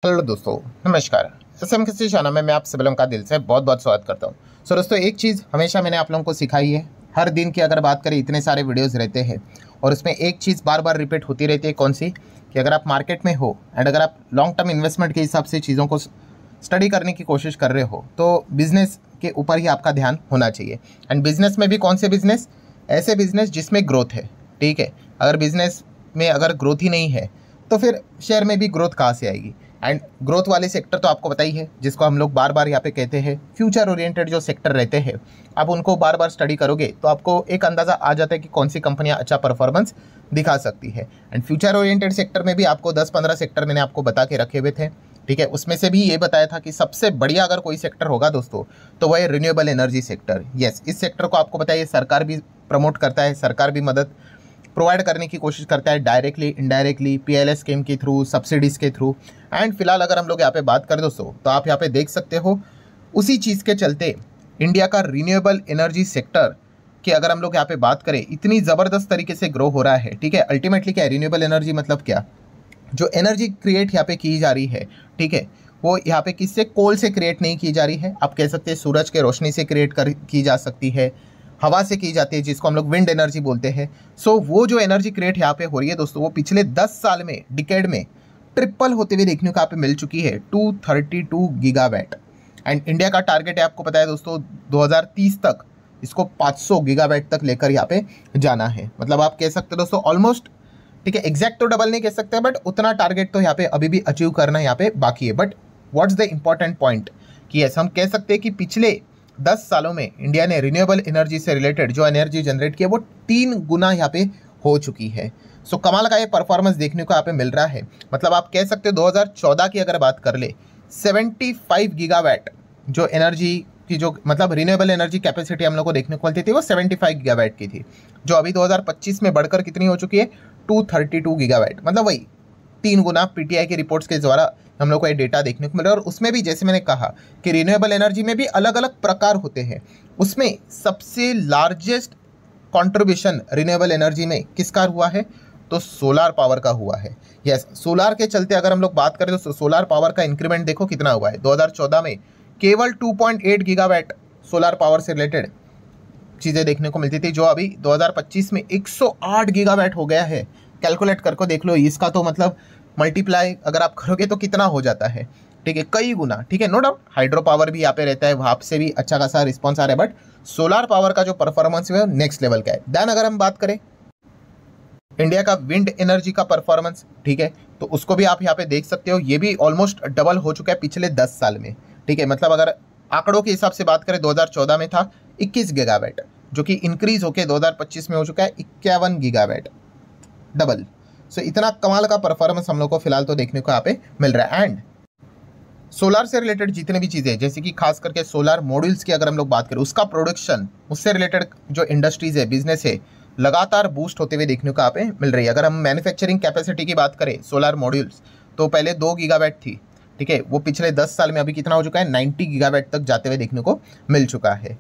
Hello दोस्तों, नमस्कार। SM किसी चैनल में मैं आप सभी लोगों का दिल से बहुत बहुत स्वागत करता हूं। सो दोस्तों, एक चीज़ हमेशा मैंने आप लोगों को सिखाई है। हर दिन की अगर बात करें, इतने सारे वीडियोस रहते हैं और उसमें एक चीज़ बार बार रिपीट होती रहती है। कौन सी? कि अगर आप मार्केट में हो एंड अगर आप लॉन्ग टर्म इन्वेस्टमेंट के हिसाब से चीज़ों को स्टडी करने की कोशिश कर रहे हो तो बिजनेस के ऊपर ही आपका ध्यान होना चाहिए। एंड बिजनेस में भी कौन से बिजनेस? ऐसे बिजनेस जिसमें ग्रोथ है। ठीक है, अगर बिजनेस में अगर ग्रोथ ही नहीं है तो फिर शेयर में भी ग्रोथ कहाँ से आएगी? एंड ग्रोथ वाले सेक्टर तो आपको पता ही है, जिसको हम लोग बार बार यहाँ पे कहते हैं फ्यूचर ओरिएंटेड जो सेक्टर रहते हैं। आप उनको बार बार स्टडी करोगे तो आपको एक अंदाज़ा आ जाता है कि कौन सी कंपनियाँ अच्छा परफॉर्मेंस दिखा सकती है। एंड फ्यूचर ओरिएंटेड सेक्टर में भी आपको 10-15 सेक्टर मैंने आपको बता के रखे हुए थे। ठीक है, उसमें से भी ये बताया था कि सबसे बढ़िया अगर कोई सेक्टर होगा दोस्तों तो वह है रिन्यूएबल एनर्जी सेक्टर। यस, इस सेक्टर को आपको बताइए सरकार भी प्रमोट करता है, सरकार भी मदद प्रोवाइड करने की कोशिश करता है, डायरेक्टली इनडायरेक्टली, पीएलएस स्कीम के थ्रू, सब्सिडीज के थ्रू। एंड फिलहाल अगर हम लोग यहाँ पे बात करें दोस्तों तो आप यहाँ पे देख सकते हो उसी चीज़ के चलते इंडिया का रिन्यूएबल एनर्जी सेक्टर की अगर हम लोग यहाँ पे बात करें इतनी ज़बरदस्त तरीके से ग्रो हो रहा है। ठीक है, अल्टीमेटली क्या है रिन्यूएबल एनर्जी? मतलब क्या? जो एनर्जी क्रिएट यहाँ पे की जा रही है, ठीक है, वो यहाँ पे किससे? कोल से क्रिएट नहीं की जा रही है। आप कह सकते हैं सूरज के रोशनी से की जा सकती है, हवा से की जाती है, जिसको हम लोग विंड एनर्जी बोलते हैं। सो वो जो एनर्जी क्रिएट यहाँ पे हो रही है दोस्तों, वो पिछले 10 साल में, डिकेड में ट्रिपल होते हुए देखने को यहाँ पे मिल चुकी है, 232 गीगावाट। एंड इंडिया का टारगेट है, आपको पता है दोस्तों, 2030 तक इसको 500 गीगावाट तक लेकर यहाँ पे जाना है। मतलब आप कह सकते हो दोस्तों ऑलमोस्ट, ठीक है, एग्जैक्ट तो डबल नहीं कह सकते बट उतना टारगेट तो यहाँ पे अभी भी अचीव करना यहाँ पे बाकी है। But what's the important point कि यस, हम कह सकते हैं कि पिछले 10 सालों में इंडिया ने रिन्यूएबल एनर्जी से रिलेटेड जो एनर्जी जनरेट की है वो 3 गुना यहाँ पे हो चुकी है। सो कमाल का ये परफॉर्मेंस देखने को यहाँ पे मिल रहा है। मतलब आप कह सकते हो 2014 की अगर बात कर ले, 75 गीगावाट जो एनर्जी की जो मतलब रिन्यूएबल एनर्जी कैपेसिटी हम लोग को देखने को मिलती थी वो 75 गीगावाट की थी, जो अभी 2025 में बढ़कर कितनी हो चुकी है? 232 गीगावाट। मतलब वही 3 गुना पीटीआई की रिपोर्ट्स के द्वारा हम लोग को ये डेटा देखने को मिला। और उसमें भी जैसे मैंने कहा कि रिन्यूएबल एनर्जी में भी अलग अलग प्रकार होते हैं। उसमें सबसे लार्जेस्ट कंट्रीब्यूशन रिन्यूएबल एनर्जी में किसका हुआ है? तो सोलार पावर का हुआ है। यस, सोलार के चलते अगर हम लोग बात करें तो सोलार पावर का इंक्रीमेंट देखो कितना हुआ है। 2014 में केवल 2.8 गीगावाट सोलार पावर से रिलेटेड चीज़ें देखने को मिलती थी, जो अभी 2025 में 108 गीगावाट हो गया है। कैलकुलेट करके देख लो, इसका तो मतलब मल्टीप्लाई अगर आप करोगे तो कितना हो जाता है? ठीक है, कई गुना। ठीक है, नो डाउट हाइड्रो पावर भी यहाँ पे रहता है, वहाँ से भी अच्छा खासा रिस्पॉन्स आ रहा है, बट सोलार पावर का जो परफॉर्मेंस है नेक्स्ट लेवल का है। देन अगर हम बात करें इंडिया का विंड एनर्जी का परफॉर्मेंस, ठीक है, तो उसको भी आप यहाँ पे देख सकते हो, ये भी ऑलमोस्ट डबल हो चुका है पिछले 10 साल में। ठीक है, मतलब अगर आंकड़ों के हिसाब से बात करें 2014 में था 21 गीगावाट, जो कि इंक्रीज होकर 2025 में हो चुका है 51 गीगावाट, डबल। सो इतना कमाल का परफॉर्मेंस हम लोग को फिलहाल तो देखने को यहाँ पे मिल रहा है। एंड सोलार से रिलेटेड जितने भी चीज़ें, जैसे कि खास करके सोलार मॉड्यूल्स की अगर हम लोग बात करें, उसका प्रोडक्शन, उससे रिलेटेड जो इंडस्ट्रीज है, बिजनेस है, लगातार बूस्ट होते हुए देखने को यहाँ पे मिल रही है। अगर हम मैन्युफैक्चरिंग कैपेसिटी की बात करें सोलार मॉड्यूल्स, तो पहले 2 गीगावाट थी। ठीक है, वो पिछले 10 साल में अभी कितना हो चुका है? 90 गीगावाट तक जाते हुए देखने को मिल चुका है।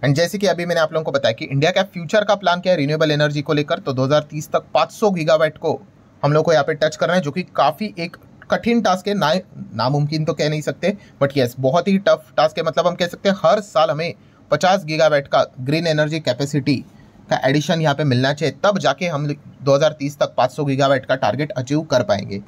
एंड जैसे कि अभी मैंने आप लोगों को बताया कि इंडिया का फ्यूचर का प्लान क्या है रिन्यूएबल एनर्जी को लेकर, तो 2030 तक 500 गीगावाट को हम लोग को यहाँ पे टच करना है, जो कि काफ़ी एक कठिन टास्क है। नामुमकिन तो कह नहीं सकते, बट यस बहुत ही टफ टास्क है। मतलब हम कह सकते हैं हर साल हमें 50 गीगावाट का ग्रीन एनर्जी कैपेसिटी का एडिशन यहाँ पे मिलना चाहिए, तब जाके हम 2030 तक 500 गीगावाट का टारगेट अचीव कर पाएंगे।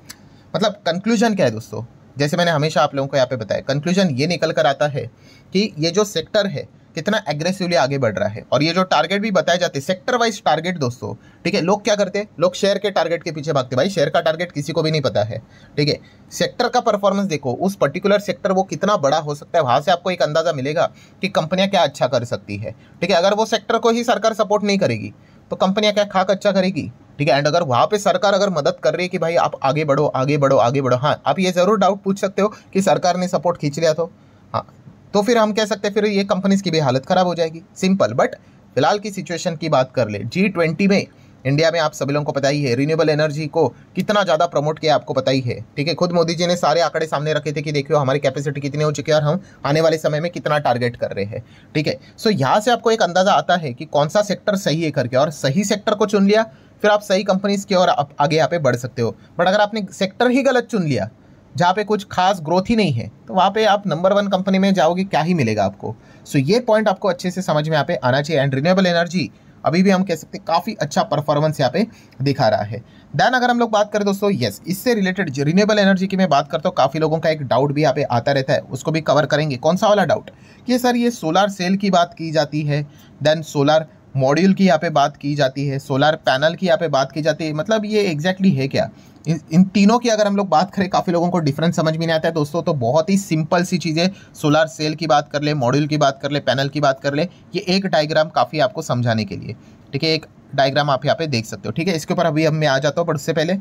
मतलब कंक्लूजन क्या है दोस्तों? जैसे मैंने हमेशा आप लोगों को यहाँ पे बताया, कंक्लूजन ये निकल कर आता है कि ये जो सेक्टर है कितना एग्रेसिवली आगे बढ़ रहा है। और ये जो टारगेट भी बताए जाते हैं सेक्टर वाइज टारगेट दोस्तों, ठीक है, लोग क्या करते हैं? लोग शेयर के टारगेट के पीछे भागते। भाई शेयर का टारगेट किसी को भी नहीं पता है। ठीक है, सेक्टर का परफॉर्मेंस देखो, उस पर्टिकुलर सेक्टर वो कितना बड़ा हो सकता है, वहाँ से आपको एक अंदाजा मिलेगा कि कंपनियाँ क्या अच्छा कर सकती है। ठीक है, अगर वो सेक्टर को ही सरकार सपोर्ट नहीं करेगी तो कंपनियाँ क्या खाक अच्छा करेगी? ठीक है, एंड अगर वहाँ पे सरकार अगर मदद कर रही है कि भाई आप आगे बढ़ो आगे बढ़ो आगे बढ़ो, हाँ आप ये ज़रूर डाउट पूछ सकते हो कि सरकार ने सपोर्ट खींच लिया तो, हाँ तो फिर हम कह सकते हैं फिर ये कंपनीज की भी हालत ख़राब हो जाएगी, सिंपल। बट फिलहाल की सिचुएशन की बात कर ले, G20 में इंडिया में आप सभी लोगों को पता ही है रिन्यूएबल एनर्जी को कितना ज़्यादा प्रमोट किया, आपको पता ही है। ठीक है, खुद मोदी जी ने सारे आंकड़े सामने रखे थे कि देखियो हमारी कैपेसिटी कितनी हो चुकी है और हम आने वाले समय में कितना टारगेट कर रहे हैं। ठीक है, सो यहाँ से आपको एक अंदाज़ा आता है कि कौन सा सेक्टर सही है करके, और सही सेक्टर को चुन लिया फिर आप सही कंपनीज की ओर आगे यहाँ पे बढ़ सकते हो। बट अगर आपने सेक्टर ही गलत चुन लिया जहाँ पे कुछ खास ग्रोथ ही नहीं है, तो वहाँ पे आप नंबर 1 कंपनी में जाओगे, क्या ही मिलेगा आपको। सो ये पॉइंट आपको अच्छे से समझ में यहाँ पे आना चाहिए। एंड रिन्यूएबल एनर्जी अभी भी हम कह सकते हैं काफ़ी अच्छा परफॉर्मेंस यहाँ पे दिखा रहा है। देन अगर हम लोग बात करें दोस्तों, यस, इससे रिलेटेड रिन्यूएबल एनर्जी की मैं बात करता हूँ, काफ़ी लोगों का एक डाउट भी यहाँ पे आता रहता है, उसको भी कवर करेंगे। कौन सा वाला डाउट कि सर ये सोलार सेल की बात की जाती है, देन सोलार मॉड्यूल की यहाँ पे बात की जाती है, सोलार पैनल की यहाँ पे बात की जाती है, मतलब ये एग्जैक्टली है क्या? इन तीनों की अगर हम लोग बात करें, काफ़ी लोगों को डिफरेंस समझ में नहीं आता है दोस्तों। तो बहुत ही सिंपल सी चीज़ें, सोलार सेल की बात कर ले, मॉड्यूल की बात कर ले, पैनल की बात कर ले, ये एक डायग्राम काफ़ी आपको समझाने के लिए, ठीक है। एक डायग्राम आप यहाँ पे देख सकते हो, ठीक है। इसके ऊपर अभी मैं आ जाता हूँ, पर उससे पहले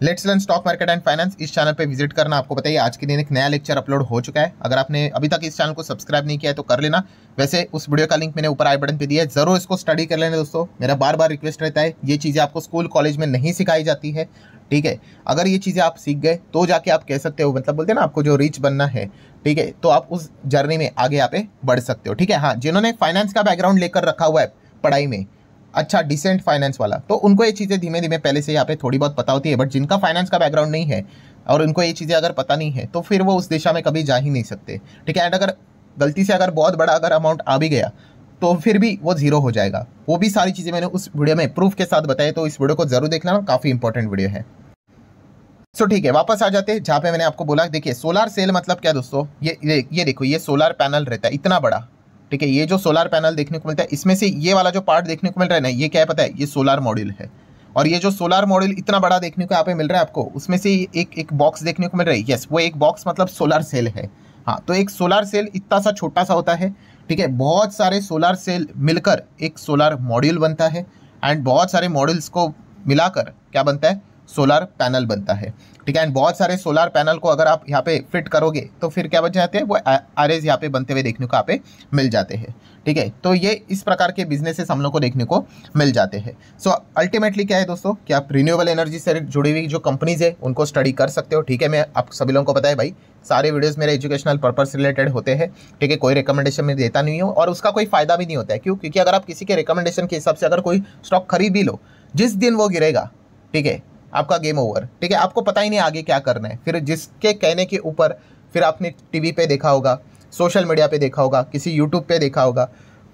let's learn stock market and finance इस चैनल पे विजिट करना आपको बताइए। आज के दिन एक नया लेक्चर अपलोड हो चुका है। अगर आपने अभी तक इस चैनल को सब्सक्राइब नहीं किया है तो कर लेना। वैसे उस वीडियो का लिंक मैंने ऊपर आई बटन पे दिया है, जरूर इसको स्टडी कर लेना दोस्तों। मेरा बार बार रिक्वेस्ट रहता है, ये चीज़ें आपको स्कूल कॉलेज में नहीं सिखाई जाती है, ठीक है। अगर ये चीज़ें आप सीख गए तो जाके आप कह सकते हो, मतलब बोलते हैं ना, आपको जो रिच बनना है, ठीक है, तो आप उस जर्नी में आगे यहाँ पे बढ़ सकते हो, ठीक है। हाँ, जिन्होंने फाइनेंस का बैकग्राउंड लेकर रखा हुआ है पढ़ाई में, अच्छा डिसेंट फाइनेंस वाला, तो उनको ये चीज़ें धीमे धीमे पहले से यहाँ पे थोड़ी बहुत पता होती है। बट जिनका फाइनेंस का बैकग्राउंड नहीं है और उनको ये चीज़ें अगर पता नहीं है, तो फिर वो उस दिशा में कभी जा ही नहीं सकते, ठीक है। एंड अगर गलती से अगर बहुत बड़ा अगर अमाउंट आ भी गया तो फिर भी वो जीरो हो जाएगा। वो भी सारी चीज़ें मैंने उस वीडियो में प्रूफ के साथ बताया, तो इस वीडियो को जरूर देखना, काफ़ी इंपॉर्टेंट वीडियो है। सो ठीक है, वापस आ जाते हैं जहाँ पे मैंने आपको बोला। देखिए सोलार सेल मतलब क्या दोस्तों, ये देखो, ये सोलार पैनल रहता है इतना बड़ा, ठीक है। ये जो सोलार पैनल देखने को मिलता है, इसमें से ये वाला जो पार्ट देखने को मिल रहा है ना, ये क्या है पता है? ये सोलार मॉड्यूल है। और ये जो सोलार मॉड्यूल इतना बड़ा देखने को यहाँ पे मिल रहा है आपको, उसमें से एक बॉक्स देखने को मिल रहा है। यस, वो एक बॉक्स मतलब सोलार सेल है। हाँ, तो एक सोलार सेल इतना सा छोटा सा होता है, ठीक है। बहुत सारे सोलार सेल मिलकर एक सोलार मॉड्यूल बनता है, एंड बहुत सारे मॉड्यूल्स को मिलाकर क्या बनता है? सोलार पैनल बनता है, ठीक है। एंड बहुत सारे सोलार पैनल को अगर आप यहाँ पे फिट करोगे तो फिर क्या बन जाते हैं? वो एरेज यहाँ पे बनते हुए देखने को यहाँ पे मिल जाते हैं, ठीक है। तो ये इस प्रकार के बिजनेसेस हम लोग को देखने को मिल जाते हैं। सो अल्टीमेटली क्या है दोस्तों कि आप रिन्यूएबल एनर्जी से जुड़ी हुई जो कंपनीज है उनको स्टडी कर सकते हो, ठीक है। मैं आप सभी लोगों को पता है भाई, सारे वीडियोस मेरे एजुकेशनल पर्पस रिलेटेड होते हैं, ठीक है। कोई रिकमेंडेशन मैं देता नहीं हूँ और उसका कोई फायदा भी नहीं होता है। क्यों? क्योंकि अगर आप किसी के रिकमेंडेशन के हिसाब से अगर कोई स्टॉक खरीद भी लो, जिस दिन वो गिरेगा, ठीक है, आपका गेम ओवर, ठीक है। आपको पता ही नहीं आगे क्या करना है। फिर जिसके कहने के ऊपर फिर आपने टीवी पे देखा होगा, सोशल मीडिया पे देखा होगा, किसी यूट्यूब पे देखा होगा,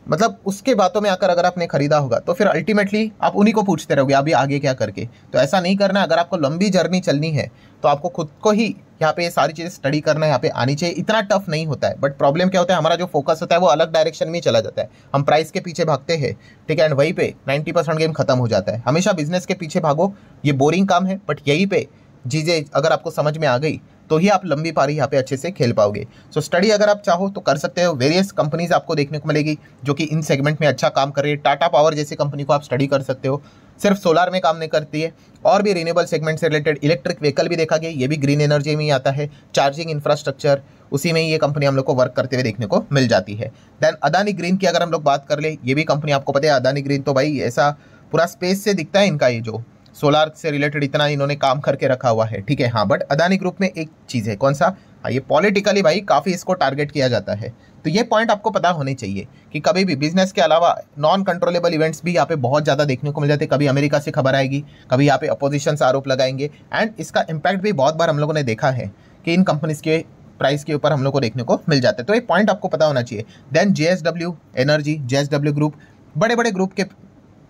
मतलब उसके बातों में आकर अगर आपने खरीदा होगा, तो फिर अल्टीमेटली आप उन्हीं को पूछते रहोगे अभी आगे क्या करके। तो ऐसा नहीं करना है। अगर आपको लंबी जर्नी चलनी है तो आपको खुद को ही यहाँ पे ये सारी चीज़ें स्टडी करना यहाँ पे आनी चाहिए। इतना टफ नहीं होता है। बट प्रॉब्लम क्या होता है, हमारा जो फोकस होता है वो अलग डायरेक्शन में ही चला जाता है। हम प्राइस के पीछे भागते हैं, ठीक है, एंड वहीं पे 90% गेम खत्म हो जाता है। हमेशा बिजनेस के पीछे भागो, ये बोरिंग काम है, बट यहीं पे चीज़ें अगर आपको समझ में आ गई तो ही आप लंबी पारी यहाँ पे अच्छे से खेल पाओगे। सो स्टडी अगर आप चाहो तो कर सकते हो। वेरियस कंपनीज आपको देखने को मिलेगी जो कि इन सेगमेंट में अच्छा काम कर रही है। टाटा पावर जैसी कंपनी को आप स्टडी कर सकते हो, सिर्फ सोलार में काम नहीं करती है, और भी रिन्यूएबल सेगमेंट से रिलेटेड इलेक्ट्रिक व्हीकल भी देखा गया, ये भी ग्रीन एनर्जी में ही आता है। चार्जिंग इंफ्रास्ट्रक्चर, उसी में ये कंपनी हम लोग को वर्क करते हुए देखने को मिल जाती है। देन अदानी ग्रीन की अगर हम लोग बात कर ले, ये भी कंपनी आपको पता है, अदानी ग्रीन तो भाई ऐसा पूरा स्पेस से दिखता है इनका, ये जो सोलार से रिलेटेड इतना इन्होंने काम करके रखा हुआ है, ठीक है। हाँ, बट अदानी ग्रुप में एक चीज़ है, कौन सा? हाँ, ये पॉलिटिकली भाई काफ़ी इसको टारगेट किया जाता है। तो ये पॉइंट आपको पता होने चाहिए कि कभी भी बिजनेस के अलावा नॉन कंट्रोलेबल इवेंट्स भी यहाँ पे बहुत ज़्यादा देखने को मिल जाते हैं। कभी अमेरिका से खबर आएगी, कभी यहाँ पे अपोजिशन से आरोप लगाएंगे, एंड इसका इम्पैक्ट भी बहुत बार हम लोगों ने देखा है कि इन कंपनीज के प्राइस के ऊपर हम लोग को देखने को मिल जाता है। तो ये पॉइंट आपको पता होना चाहिए। Then JSW energy, JSW group, बड़े बड़े ग्रुप के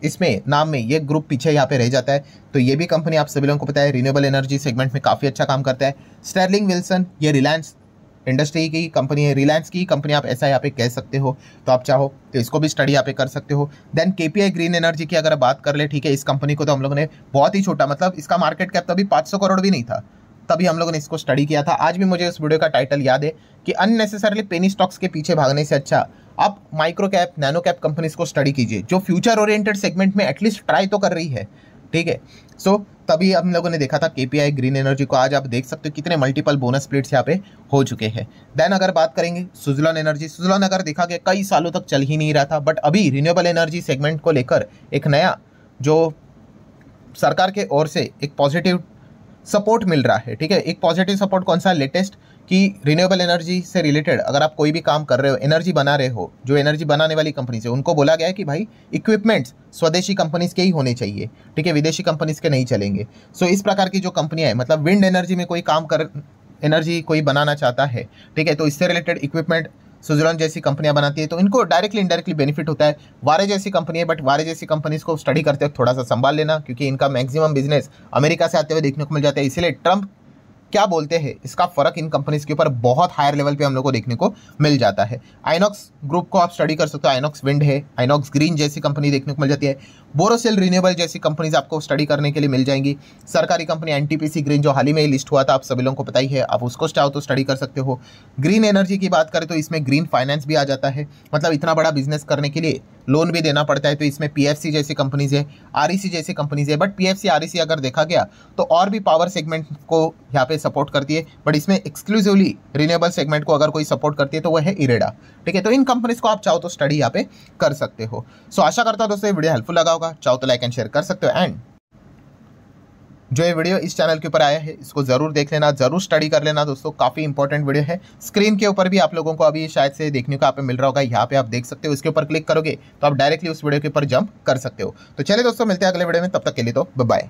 इसमें नाम में ये ग्रुप पीछे यहाँ पे रह जाता है। तो ये भी कंपनी आप सभी लोगों को पता है रिन्यूएबल एनर्जी सेगमेंट में काफ़ी अच्छा काम करता है। स्टर्लिंग विल्सन, ये रिलायंस इंडस्ट्री की कंपनी है, रिलायंस की कंपनी आप ऐसा यहाँ पे कह सकते हो। तो आप चाहो तो इसको भी स्टडी यहाँ पे कर सकते हो। देन KPI ग्रीन एनर्जी की अगर बात कर ले, ठीक है, इस कंपनी को तो हम लोगों ने बहुत ही छोटा, मतलब इसका मार्केट कैप तभी 500 करोड़ भी नहीं था, तभी हम लोगों ने इसको स्टडी किया था। आज भी मुझे उस वीडियो का टाइटल याद है कि अननेसेसरली पेनी स्टॉक्स के पीछे भागने से अच्छा आप micro cap, nano cap companies को स्टडी कीजिए जो फ्यूचर ओरिएंटेड सेगमेंट में एटलीस्ट ट्राई तो कर रही है, ठीक है। सो तभी हम लोगों ने देखा था KPI ग्रीन एनर्जी को। आज आप देख सकते हो कितने मल्टीपल बोनस स्प्लिट्स यहाँ पे हो चुके हैं। देन अगर बात करेंगे सुजलॉन एनर्जी, सुजलॉन अगर देखा गया कई सालों तक चल ही नहीं रहा था, बट अभी रिन्यूएबल एनर्जी सेगमेंट को लेकर एक नया जो सरकार के ओर से एक पॉजिटिव सपोर्ट मिल रहा है। ठीक है, एक पॉजिटिव सपोर्ट कौन सा, लेटेस्ट, कि रिन्यूएबल एनर्जी से रिलेटेड अगर आप कोई भी काम कर रहे हो, एनर्जी बना रहे हो, जो एनर्जी बनाने वाली कंपनी से उनको बोला गया है कि भाई इक्विपमेंट्स स्वदेशी कंपनीज के ही होने चाहिए। ठीक है, विदेशी कंपनीज के नहीं चलेंगे। सो इस प्रकार की जो कंपनियां है, मतलब विंड एनर्जी में कोई काम कर, एनर्जी कोई बनाना चाहता है, ठीक है, तो इससे रिलेटेड इक्विपमेंट स्विट्जरलैंड जैसी कंपनियां बनाती है, तो इनको डायरेक्टली इनडायरेक्टली बेनिफिट होता है। वारे जैसी कंपनी है, बट वारे जैसी कंपनीज को स्टडी करते वक्त थोड़ा सा संभाल लेना, क्योंकि इनका मैक्सिमम बिजनेस अमेरिका से आते हुए देखने को मिल जाता है। इसीलिए ट्रंप क्या बोलते हैं, इसका फर्क इन कंपनीज के ऊपर बहुत हायर लेवल पे हम लोग को देखने को मिल जाता है। आइनॉक्स ग्रुप को आप स्टडी कर सकते हो, आइनॉक्स विंड है, आइनॉक्स ग्रीन जैसी कंपनी देखने को मिल जाती है, बोरोसिल रिन्यूएबल जैसी कंपनीज आपको स्टडी करने के लिए मिल जाएंगी। सरकारी कंपनी एनटीपीसी ग्रीन जो हाल ही में लिस्ट हुआ था, आप सभी लोगों को पता ही है, आप उसको चाहो तो स्टडी कर सकते हो। ग्रीन एनर्जी की बात करें तो इसमें ग्रीन फाइनेंस भी आ जाता है, मतलब इतना बड़ा बिजनेस करने के लिए लोन भी देना पड़ता है, तो इसमें पीएफसी जैसी कंपनीज है, आरईसी जैसी कंपनीज है। बट पीएफसी आरईसी अगर देखा गया तो और भी पावर सेगमेंट को यहाँ पे सपोर्ट करती है, बट इसमें एक्सक्लूसिवली रिन्यूएबल सेगमेंट को अगर कोई सपोर्ट करती है तो वह है इरेडा। ठीक है, तो इन कंपनीज को आप चाहो तो स्टडी यहाँ पे कर सकते हो। सो आशा करता हूं दोस्तों ये वीडियो हेल्पफुल लगा होगा, चाहो तो लाइक एंड शेयर कर सकते हो। एंड जो ये वीडियो इस चैनल के ऊपर आया है इसको जरूर देख लेना, जरूर स्टडी कर लेना दोस्तों, काफी इंपॉर्टेंट वीडियो है। स्क्रीन के ऊपर भी आप लोगों को अभी शायद से देखने को यहाँ पे मिल रहा होगा, यहाँ पे आप देख सकते हो, इसके ऊपर क्लिक करोगे तो आप डायरेक्टली उस वीडियो के ऊपर जंप कर सकते हो। तो चलिए दोस्तों, मिलते हैं अगले वीडियो में, तब तक के लिए तो बाय बाय।